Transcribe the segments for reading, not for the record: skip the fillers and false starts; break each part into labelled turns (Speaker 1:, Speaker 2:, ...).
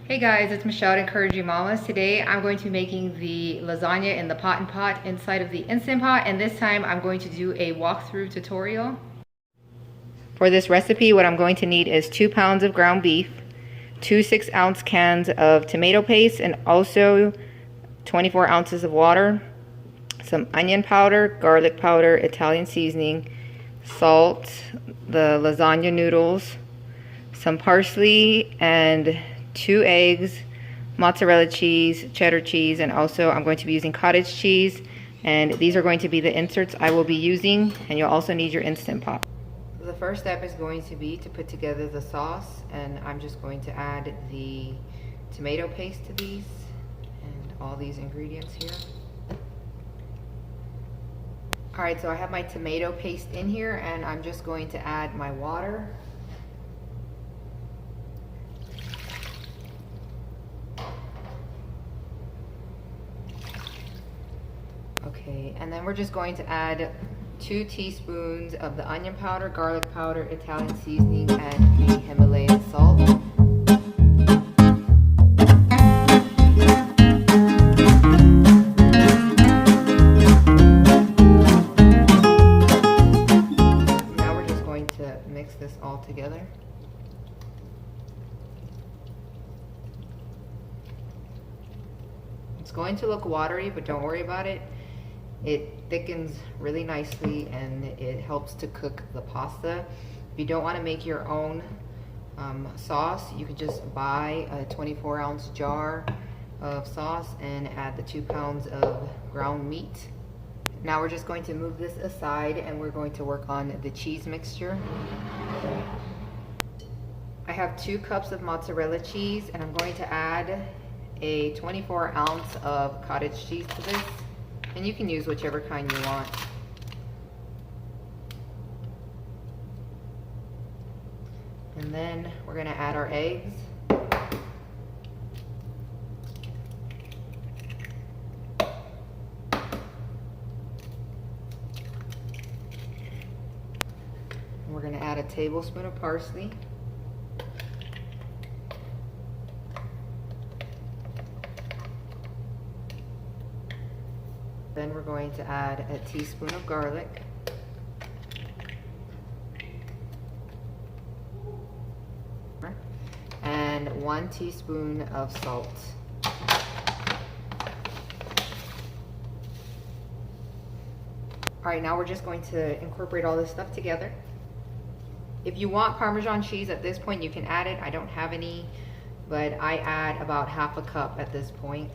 Speaker 1: Hey guys, it's Michelle at Encouraging Mamas. Today I'm going to be making the lasagna in the pot and pot inside of the Instant Pot, and this time I'm going to do a walkthrough tutorial. For this recipe, what I'm going to need is 2 pounds of ground beef, 2 6-ounce cans of tomato paste, and also 24 ounces of water, some onion powder, garlic powder, Italian seasoning, salt, the lasagna noodles, some parsley, and 2 eggs, mozzarella cheese, cheddar cheese, and also I'm going to be using cottage cheese. And these are going to be the inserts I will be using, and you'll also need your Instant Pot. The first step is going to be to put together the sauce, and I'm just going to add the tomato paste to these and all these ingredients here. Alright, so I have my tomato paste in here, and I'm just going to add my water. Okay, and then we're just going to add 2 teaspoons of the onion powder, garlic powder, Italian seasoning, and the Himalayan salt. Now we're just going to mix this all together. It's going to look watery, but don't worry about it. It thickens really nicely and it helps to cook the pasta. If you don't want to make your own sauce, you can just buy a 24-ounce jar of sauce and add the 2 pounds of ground meat. Now we're just going to move this aside and we're going to work on the cheese mixture. I have 2 cups of mozzarella cheese, and I'm going to add a 24-ounce of cottage cheese to this. And you can use whichever kind you want. And then we're going to add our eggs. And we're going to add a tablespoon of parsley. Then we're going to add a teaspoon of garlic. And 1 teaspoon of salt. Alright, now we're just going to incorporate all this stuff together. If you want Parmesan cheese at this point, you can add it. I don't have any, but I add about ½ a cup at this point.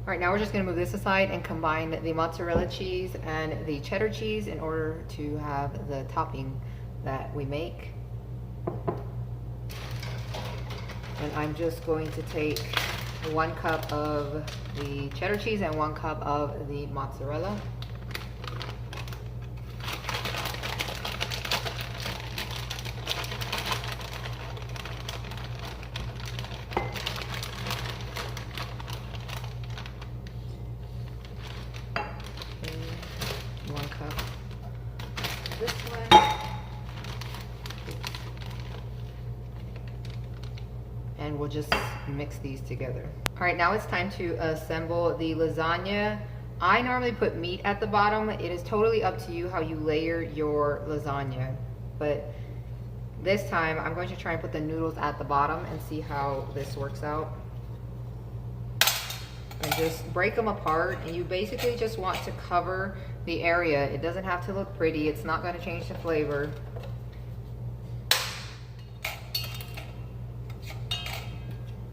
Speaker 1: Alright, now we're just going to move this aside and combine the mozzarella cheese and the cheddar cheese in order to have the topping that we make. And I'm just going to take 1 cup of the cheddar cheese and 1 cup of the mozzarella. This one, and we'll just mix these together. All right, now it's time to assemble the lasagna. I normally put meat at the bottom. It is totally up to you how you layer your lasagna, but this time I'm going to try and put the noodles at the bottom and see how this works out. And just break them apart, and you basically just want to cover the area. It doesn't have to look pretty. It's not going to change the flavor.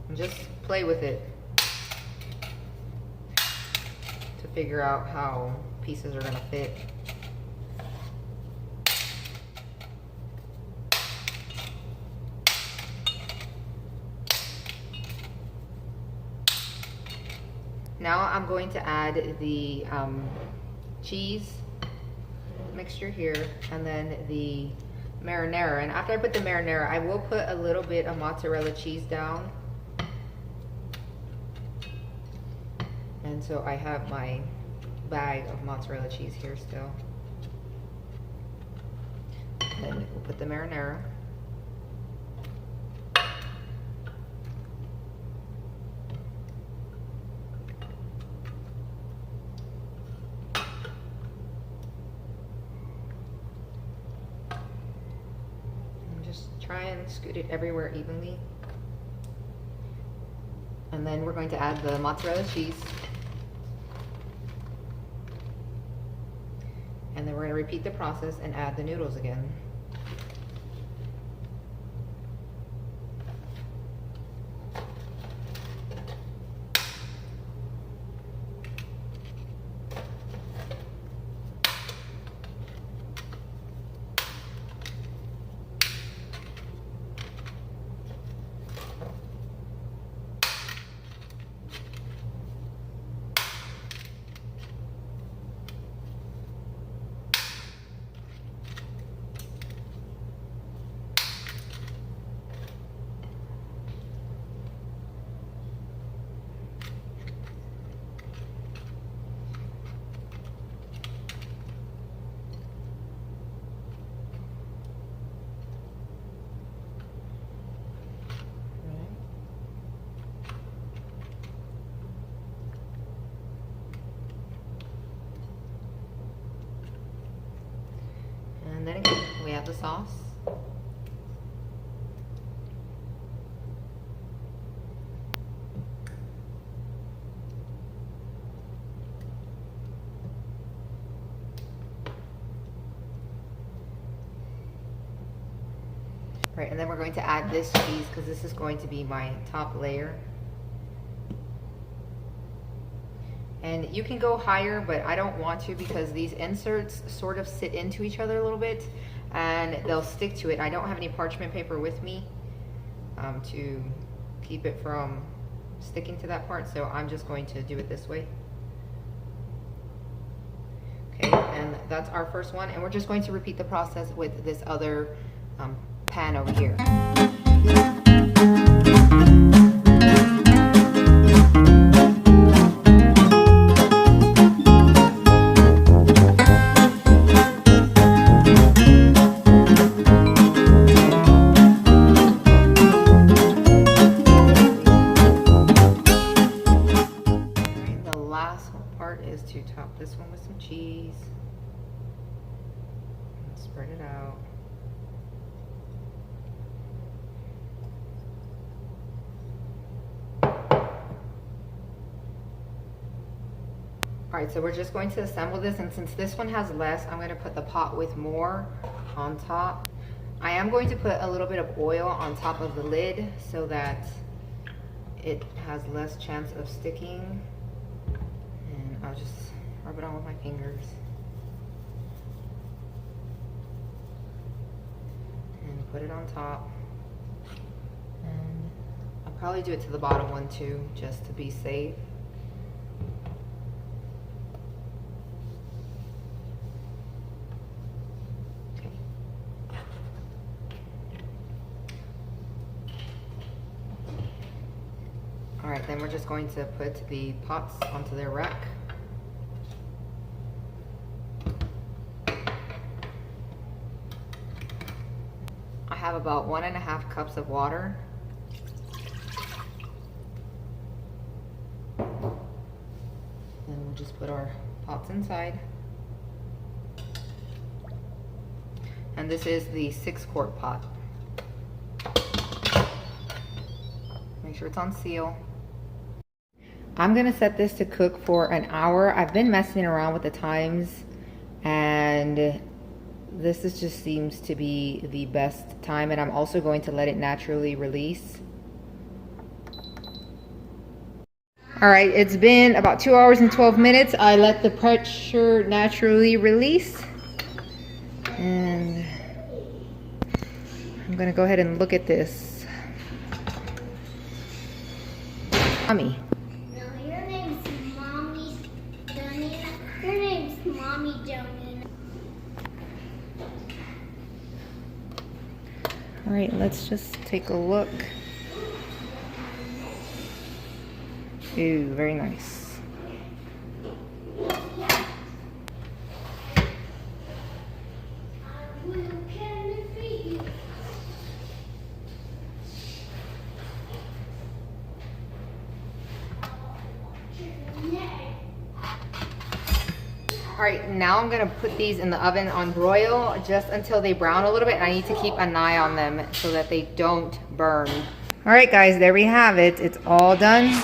Speaker 1: And just play with it to figure out how pieces are going to fit. Now I'm going to add the cheese mixture here, and then the marinara. And after I put the marinara, I will put a little bit of mozzarella cheese down. And so I have my bag of mozzarella cheese here still. Then we'll put the marinara. try and scoot it everywhere evenly. And then we're going to add the mozzarella cheese. And then we're going to repeat the process and add the noodles again. And then again, we have the sauce. Right, and then we're going to add this cheese because this is going to be my top layer. And you can go higher, but I don't want to because these inserts sort of sit into each other a little bit and they'll stick to it. I don't have any parchment paper with me to keep it from sticking to that part, so I'm just going to do it this way. Okay, and that's our first one, and we're just going to repeat the process with this other pan over here. Is to top this one with some cheese and spread it out. Alright, so we're just going to assemble this, and since this one has less, I'm going to put the pot with more on top. I am going to put a little bit of oil on top of the lid so that it has less chance of sticking. I'll just rub it on with my fingers and put it on top, and I'll probably do it to the bottom one too, just to be safe. Okay. All right, then we're just going to put the pots onto their rack. I have about 1.5 cups of water. And we'll just put our pots inside. And this is the 6-quart pot. Make sure it's on seal. I'm gonna set this to cook for an hour. I've been messing around with the times, and this just seems to be the best time, and I'm also going to let it naturally release. All right, it's been about 2 hours and 12 minutes. I let the pressure naturally release, and I'm gonna go ahead and look at this. Mommy.
Speaker 2: No, your name's Mommy Donina. Your name's Mommy Donina.
Speaker 1: All right, let's just take a look. Ooh, very nice. right, now I'm gonna put these in the oven on broil just until they brown a little bit, and I need to keep an eye on them so that they don't burn. All right guys, there we have it. It's all done.